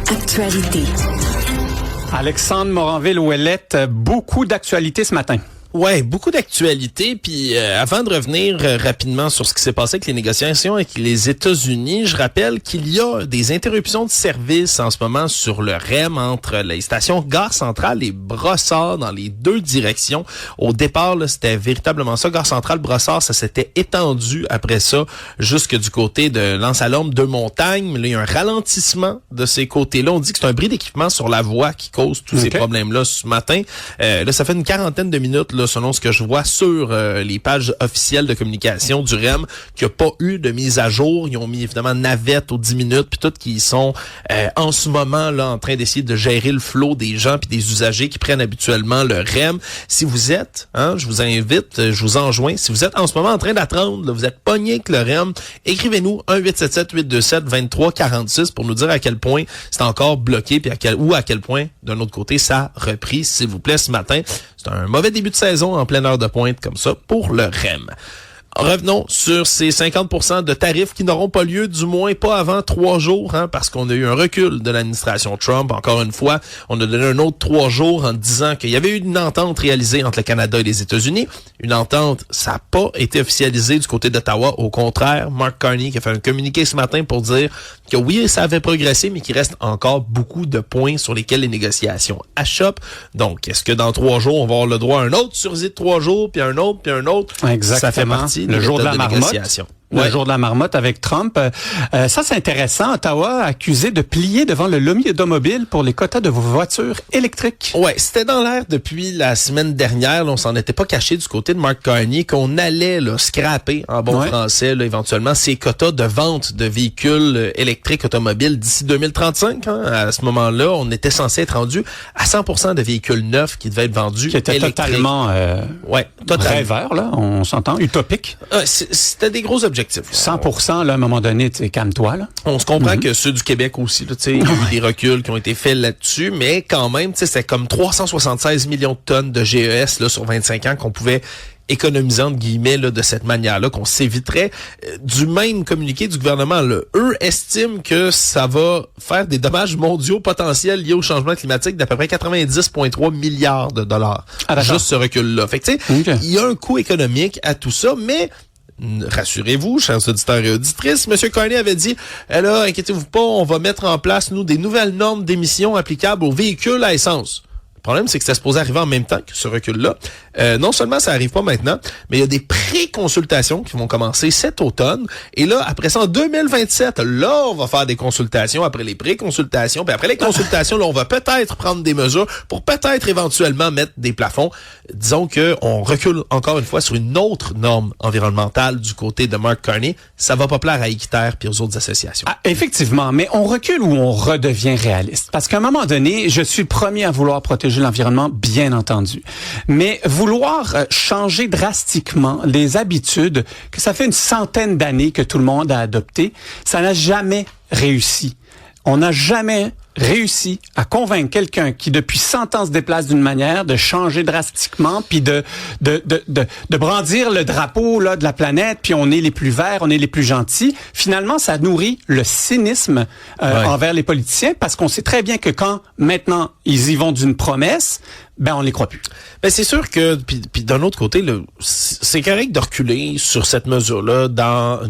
Actualité. Alexandre Moranville-Ouellette, beaucoup d'actualités ce matin. Ouais, beaucoup d'actualités. Puis avant de revenir rapidement sur ce qui s'est passé avec les négociations avec les États-Unis, je rappelle qu'il y a des interruptions de service en ce moment sur le REM entre les stations Gare Centrale et Brossard dans les deux directions. Au départ, là, c'était véritablement ça. Gare Centrale, Brossard, ça s'était étendu après ça jusque du côté de L'Anse-à-Lorme, de Montagne. Mais là, il y a un ralentissement de ces côtés-là. On dit que c'est un bris d'équipement sur la voie qui cause tous ces problèmes-là ce matin. Là, ça fait une quarantaine de minutes, là, selon ce que je vois sur les pages officielles de communication du REM, qu'il n'y a pas eu de mise à jour. Ils ont mis évidemment navette aux 10 minutes, puis tout qui sont en ce moment là en train d'essayer de gérer le flot des gens puis des usagers qui prennent habituellement le REM. Si vous êtes, je vous invite, je vous enjoins, si vous êtes en ce moment en train d'attendre, là, vous êtes pogné avec le REM, écrivez-nous 1-877-827-2346 pour nous dire à quel point c'est encore bloqué puis à quel point, d'un autre côté, ça a repris, s'il vous plaît, ce matin. C'est un mauvais début de saison en pleine heure de pointe comme ça pour le REM. Revenons sur ces 50% de tarifs qui n'auront pas lieu, du moins pas avant 3 jours, parce qu'on a eu un recul de l'administration Trump. Encore une fois, on a donné un autre 3 jours en disant qu'il y avait eu une entente réalisée entre le Canada et les États-Unis. Une entente, ça n'a pas été officialisé du côté d'Ottawa. Au contraire, Mark Carney qui a fait un communiqué ce matin pour dire que oui, ça avait progressé, mais qu'il reste encore beaucoup de points sur lesquels les négociations achoppent. Donc, est-ce que dans 3 jours, on va avoir le droit à un autre sursis de 3 jours, puis un autre, puis un autre? Exactement. Ça fait partie le jour de la marmotte. Le jour de la marmotte avec Trump. Ça, c'est intéressant. Ottawa accusé de plier devant le lobby automobile pour les quotas de voitures électriques. Ouais, c'était dans l'air depuis la semaine dernière. Là, on s'en était pas caché du côté de Mark Carney qu'on allait là, scraper en bon français là, éventuellement ces quotas de vente de véhicules électriques automobiles d'ici 2035. À ce moment-là, on était censé être rendu à 100% de véhicules neufs qui devaient être vendus qui était électriques. Totalement rêveur, là, on s'entend, utopique. C'était des gros objectifs. 100%, là, à un moment donné, tu sais, calme-toi, là. On se comprend que ceux du Québec aussi, là, tu sais, il y a eu des reculs qui ont été faits là-dessus, mais quand même, tu sais, c'est comme 376 millions de tonnes de GES, là, sur 25 ans qu'on pouvait économiser, entre guillemets, là, de cette manière-là, qu'on s'éviterait. Du même communiqué du gouvernement, là, eux estiment que ça va faire des dommages mondiaux potentiels liés au changement climatique d'à peu près 90,3 milliards de dollars. Juste ce recul-là. Fait que, tu sais, il y a un coût économique à tout ça, mais rassurez-vous, chers auditeurs et auditrices, M. Carney avait dit, là, inquiétez-vous pas, on va mettre en place, nous, des nouvelles normes d'émissions applicables aux véhicules à essence. Le problème, c'est que c'était supposé arriver en même temps que ce recul-là. Non seulement ça arrive pas maintenant, mais il y a des pré-consultations qui vont commencer cet automne. Et là, après ça, en 2027, là, on va faire des consultations après les pré-consultations. Puis après les consultations, là, on va peut-être prendre des mesures pour peut-être éventuellement mettre des plafonds. Disons que on recule encore une fois sur une autre norme environnementale du côté de Mark Carney. Ça va pas plaire à Équiterre puis aux autres associations. Ah, effectivement, mais on recule ou on redevient réaliste? Parce qu'à un moment donné, je suis le premier à vouloir protéger l'environnement, bien entendu. Mais vouloir changer drastiquement les habitudes que ça fait une centaine d'années que tout le monde a adoptées, ça n'a jamais réussi. On n'a jamais réussi à convaincre quelqu'un qui depuis 100 ans se déplace d'une manière de changer drastiquement puis de brandir le drapeau là de la planète puis on est les plus verts, on est les plus gentils. Finalement, ça nourrit le cynisme envers les politiciens parce qu'on sait très bien que quand maintenant ils y vont d'une promesse, ben on les croit plus. Ben c'est sûr que puis d'un autre côté là, c'est correct de reculer sur cette mesure-là dans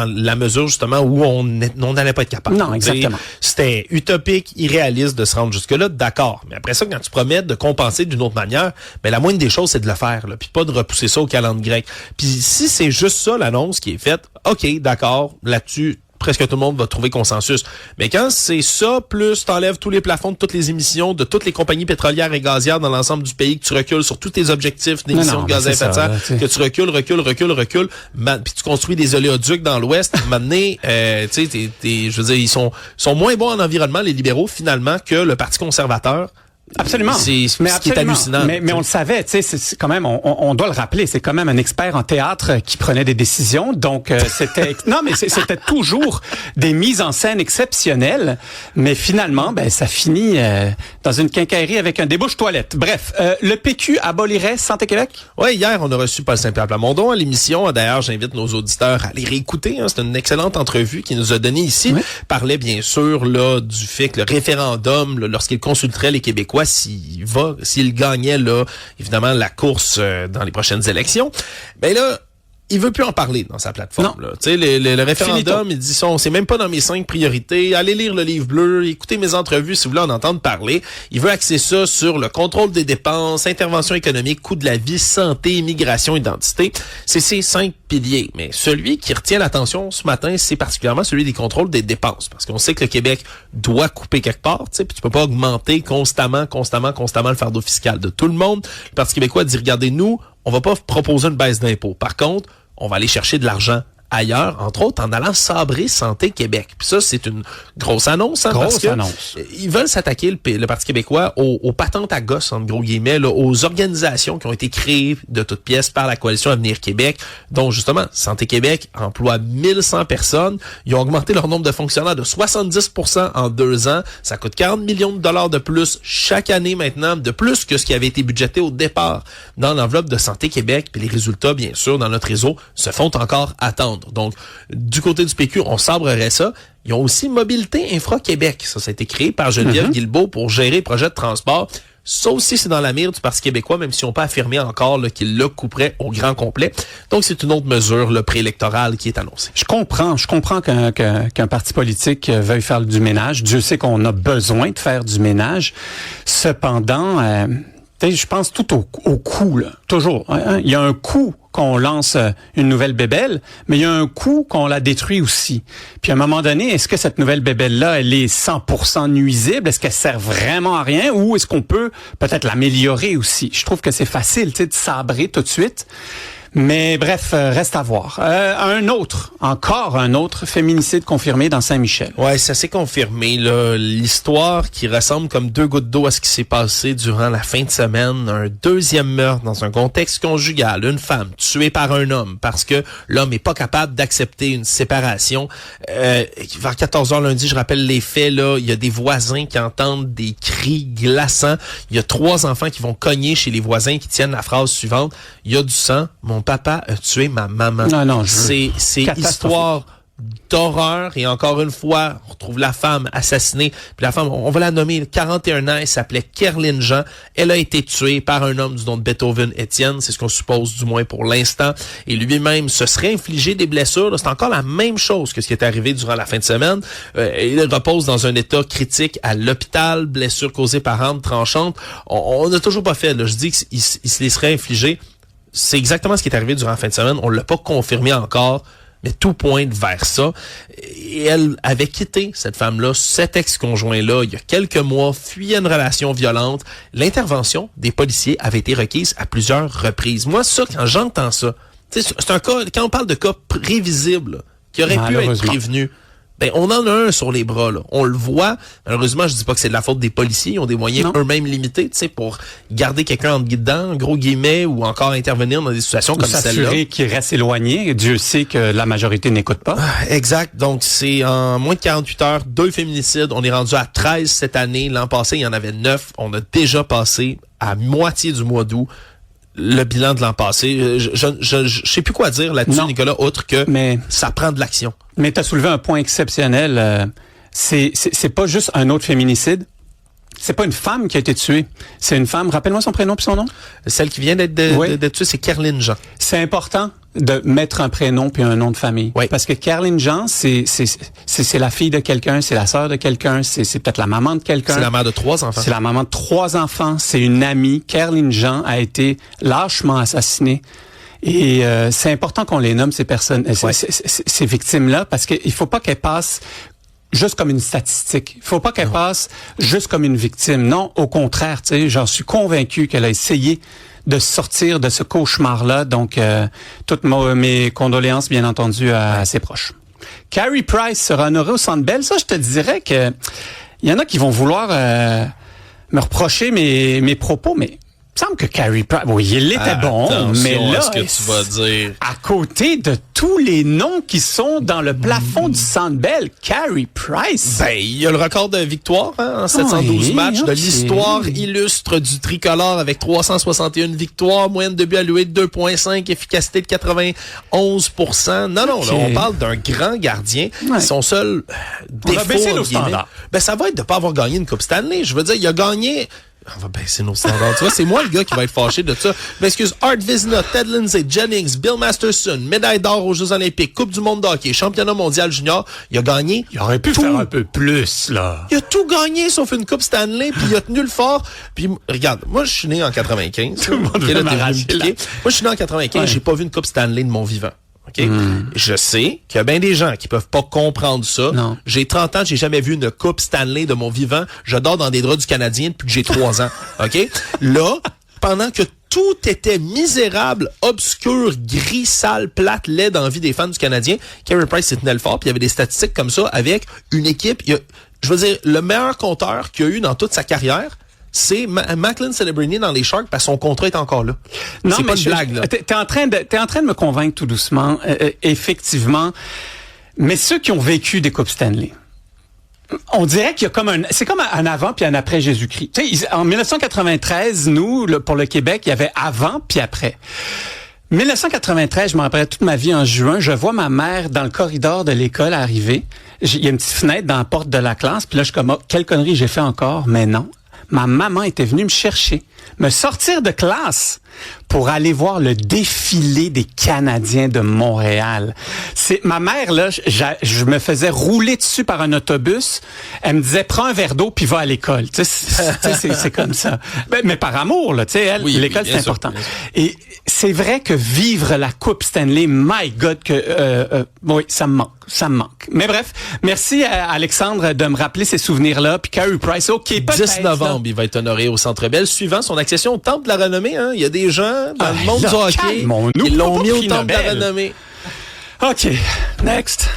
la mesure justement où on n'allait pas être capable. Non, exactement. C'était utopique, irréaliste de se rendre jusque-là, d'accord. Mais après ça, quand tu promets de compenser d'une autre manière, ben la moindre des choses, c'est de le faire, là, puis pas de repousser ça au calendrier grec. Puis si c'est juste ça l'annonce qui est faite, ok, d'accord, là-dessus, presque tout le monde va trouver consensus. Mais quand c'est ça, plus t'enlèves tous les plafonds de toutes les émissions de toutes les compagnies pétrolières et gazières dans l'ensemble du pays, que tu recules sur tous tes objectifs d'émissions de gaz à effet de serre, que tu recules, puis tu construis des oléoducs dans l'Ouest, maintenant, je veux dire, ils sont moins bons en environnement, les libéraux, finalement, que le Parti conservateur. Absolument. C'est ce qui est hallucinant. Mais on le savait, tu sais, c'est quand même, on doit le rappeler, c'est quand même un expert en théâtre qui prenait des décisions. Donc, c'était, non, mais c'était toujours des mises en scène exceptionnelles. Mais finalement, ben, ça finit dans une quincaillerie avec un débouche-toilette. Bref, le PQ abolirait Santé Québec? Oui, hier, on a reçu Paul Saint-Pierre Plamondon à l'émission. D'ailleurs, j'invite nos auditeurs à les réécouter. Hein. C'est une excellente entrevue qu'il nous a donnée ici. Oui. Parlait bien sûr là du fait que le référendum, là, lorsqu'il consulterait les Québécois, s'il gagnait là, évidemment, la course dans les prochaines élections, ben là, il veut plus en parler dans sa plateforme. Là. Tu sais, le référendum, il dit c'est même pas dans mes 5 priorités. Allez lire le livre bleu, écoutez mes entrevues si vous voulez en entendre parler. Il veut axer ça sur le contrôle des dépenses, intervention économique, coût de la vie, santé, immigration, identité. C'est ces 5 piliers. Mais celui qui retient l'attention ce matin, c'est particulièrement celui des contrôles des dépenses. Parce qu'on sait que le Québec doit couper quelque part. Puis tu peux pas augmenter constamment le fardeau fiscal de tout le monde. Le Parti québécois dit, regardez, nous, on va pas proposer une baisse d'impôts. Par contre, on va aller chercher de l'argent ailleurs, entre autres en allant sabrer Santé Québec. Puis ça, c'est une grosse annonce. Hein, parce que ils veulent s'attaquer, le Parti québécois, aux patentes à gosse, entre gros guillemets, là, aux organisations qui ont été créées de toutes pièces par la Coalition Avenir Québec, dont justement, Santé Québec emploie 1100 personnes. Ils ont augmenté leur nombre de fonctionnaires de 70% en 2 ans. Ça coûte 40 millions de dollars de plus chaque année maintenant, de plus que ce qui avait été budgété au départ dans l'enveloppe de Santé Québec. Puis les résultats, bien sûr, dans notre réseau, se font encore attendre. Donc, du côté du PQ, on sabrerait ça. Ils ont aussi Mobilité Infra-Québec. Ça a été créé par Geneviève Guilbeault pour gérer les projets de transport. Ça aussi, c'est dans la mire du Parti québécois, même si on n'a pas affirmé encore qu'il le couperait au grand complet. Donc, c'est une autre mesure préélectorale qui est annoncée. Je comprends qu'un parti politique veuille faire du ménage. Dieu sait qu'on a besoin de faire du ménage. Cependant, je pense tout au coût, là. Toujours. Hein? Il y a un coût qu'on lance une nouvelle bébelle, mais il y a un coût qu'on la détruit aussi. Puis à un moment donné, est-ce que cette nouvelle bébelle-là, elle est 100% nuisible? Est-ce qu'elle sert vraiment à rien? Ou est-ce qu'on peut peut-être l'améliorer aussi? Je trouve que c'est facile, de sabrer tout de suite. Mais bref, reste à voir. Encore un autre féminicide confirmé dans Saint-Michel. Ouais, ça s'est confirmé, là. L'histoire qui ressemble comme 2 gouttes d'eau à ce qui s'est passé durant la fin de semaine. Un 2e meurtre dans un contexte conjugal. Une femme tuée par un homme parce que l'homme est pas capable d'accepter une séparation. Vers 14h lundi, je rappelle les faits, là. Il y a des voisins qui entendent des cris glaçants. Il y a 3 enfants qui vont cogner chez les voisins qui tiennent la phrase suivante. Il y a du sang. Mon papa a tué ma maman. C'est histoire d'horreur. Et encore une fois, on retrouve la femme assassinée. Puis la femme, on va la nommer, 41 ans, elle s'appelait Kerlyn Jean. Elle a été tuée par un homme du nom de Beethoven Étienne. C'est ce qu'on suppose, du moins pour l'instant. Et lui-même se serait infligé des blessures. C'est encore la même chose que ce qui est arrivé durant la fin de semaine. Il repose dans un état critique à l'hôpital, blessures causées par arme tranchante. On n'a toujours pas fait, là. Je dis qu'il se les serait infligé. C'est exactement ce qui est arrivé durant la fin de semaine. On l'a pas confirmé encore, mais tout pointe vers ça. Et elle avait quitté, cette femme-là, cet ex-conjoint-là, il y a quelques mois, fuyait une relation violente. L'intervention des policiers avait été requise à plusieurs reprises. Moi, ça, quand j'entends ça, c'est un cas, quand on parle de cas prévisibles, qui aurait pu être prévenu, ben, on en a un sur les bras, là. On le voit. Malheureusement, je dis pas que c'est de la faute des policiers. Ils ont des moyens eux-mêmes limités, pour garder quelqu'un entre dedans, gros guillemets, ou encore intervenir dans des situations comme celle-là. S'assurer qu'il reste éloigné. Dieu sait que la majorité n'écoute pas. Exact. Donc, c'est en moins de 48 heures, 2 féminicides. On est rendu à 13 cette année. L'an passé, il y en avait 9. On a déjà passé à moitié du mois d'août le bilan de l'an passé. Je sais plus quoi dire là-dessus, Nicolas, autre que ça prend de l'action. Mais tu as soulevé un point exceptionnel. C'est pas juste un autre féminicide. C'est pas une femme qui a été tuée. C'est une femme. Rappelle-moi son prénom puis son nom. Celle qui vient d'être tuée, c'est Kerlyn Jean. C'est important de mettre un prénom puis un nom de famille. Oui. Parce que Kerlyn Jean, c'est la fille de quelqu'un, c'est la sœur de quelqu'un, c'est peut-être la maman de quelqu'un. C'est la mère de 3 enfants. C'est la maman de 3 enfants. C'est une amie. Kerlyn Jean a été lâchement assassinée. Et c'est important qu'on les nomme, ces personnes, ces victimes-là, parce qu'il faut pas qu'elles passent juste comme une statistique. Il faut pas qu'elle passe juste comme une victime. Non, au contraire, tu sais, j'en suis convaincu qu'elle a essayé de sortir de ce cauchemar-là. Donc, toutes mes condoléances, bien entendu, à ses proches. Carey Price sera honoré au Centre Bell. Ça, je te dirais que il y en a qui vont vouloir me reprocher mes propos, mais il me semble que Carey Price, oui, il était bon, mais là, ce que tu vas dire. À côté de tous les noms qui sont dans le plafond du Centre Bell, Carey Price. Ben, il y a le record de victoires, en 712 matchs de l'histoire illustre du tricolore avec 361 victoires, moyenne de but alloué de 2,5, efficacité de 91%. Non, là, on parle d'un grand gardien. Son seul défaut, on a baissé nos standards. Ben, ça va être de pas avoir gagné une Coupe Stanley. Je veux dire, il a gagné... On va baisser nos standards. Tu vois, c'est moi le gars qui va être fâché de ça. Je m'excuse. Art Vizina, Ted Lindsay, Jennings, Bill Masterson, médaille d'or aux Jeux Olympiques, Coupe du monde de hockey, championnat mondial junior. Il a gagné. Il aurait pu faire un peu plus, là. Il a tout gagné sauf une Coupe Stanley, puis il a tenu le fort. Puis regarde, moi je suis né en 95. Tout le monde veut m'arracher, là. Moi je suis né en 95, j'ai pas vu une Coupe Stanley de mon vivant. Okay? Je sais qu'il y a bien des gens qui peuvent pas comprendre ça. Non. J'ai 30 ans, j'ai jamais vu une Coupe Stanley de mon vivant. Je dors dans des draps du Canadien depuis que j'ai 3 ans. OK? Là, pendant que tout était misérable, obscur, gris, sale, plate, laid dans la vie des fans du Canadien, Carey Price s'est tenu le fort, puis il y avait des statistiques comme ça avec une équipe. Je veux dire, le meilleur compteur qu'il y a eu dans toute sa carrière, c'est Macklin Celebrini dans les Sharks parce que son contrat est encore là. Non, c'est mais pas une blague, là. T'es en train de me convaincre tout doucement, effectivement. Mais ceux qui ont vécu des Coupes Stanley, on dirait qu'il y a c'est comme un avant puis un après Jésus-Christ. Tu sais, en 1993, nous, pour le Québec, il y avait avant puis après. 1993, je me rappelle toute ma vie en juin, je vois ma mère dans le corridor de l'école arriver. Il y a une petite fenêtre dans la porte de la classe, puis là, je suis comme, oh, quelle connerie j'ai fait encore? Mais non. Ma maman était venue me chercher, me sortir de classe pour aller voir le défilé des Canadiens de Montréal. C'est ma mère là, je me faisais rouler dessus par un autobus. Elle me disait prends un verre d'eau puis va à l'école. Tu sais, c'est comme ça. Mais par amour là, tu sais, l'école c'est important. Et c'est vrai que vivre la Coupe Stanley, my God que oui, ça me manque. Mais bref, merci à Alexandre de me rappeler ces souvenirs-là. Puis Carey Price, OK, 10 novembre, il va être honoré au Centre Bell, suivant son accession au Temple de la Renommée. Hein. Il y a des gens dans le monde du hockey qui l'ont mis au Temple de la Renommée. OK, next.